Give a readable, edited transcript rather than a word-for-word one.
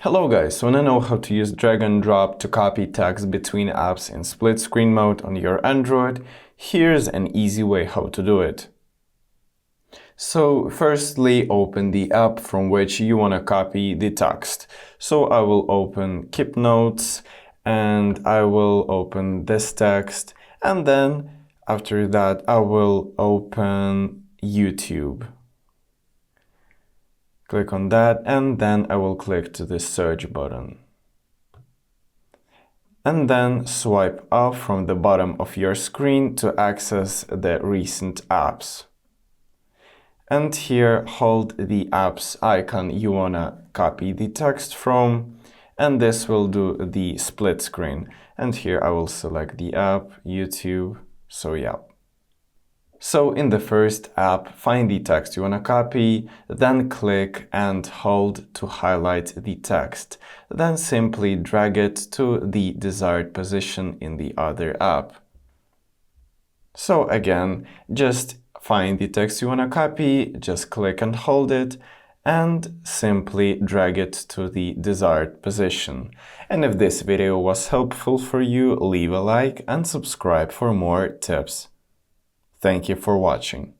Hello guys, wanna know how to use drag and drop to copy text between apps in split screen mode on your Android? Here's an easy way how to do it. So firstly, open the app from which you wanna copy the text. So I will open Keep Notes and I will open this text, and then after that I will open YouTube. Click on that, and then I will click to the search button. And then swipe up from the bottom of your screen to access the recent apps. And here, hold the apps icon you wanna copy the text from, and this will do the split screen. And here I will select the app, YouTube, so yeah. So in the first app, find the text you want to copy, then click and hold to highlight the text. Then simply drag it to the desired position in the other app. So again, just find the text you want to copy, just click and hold it, and simply drag it to the desired position. And if this video was helpful for you, leave a like and subscribe for more tips. Thank you for watching.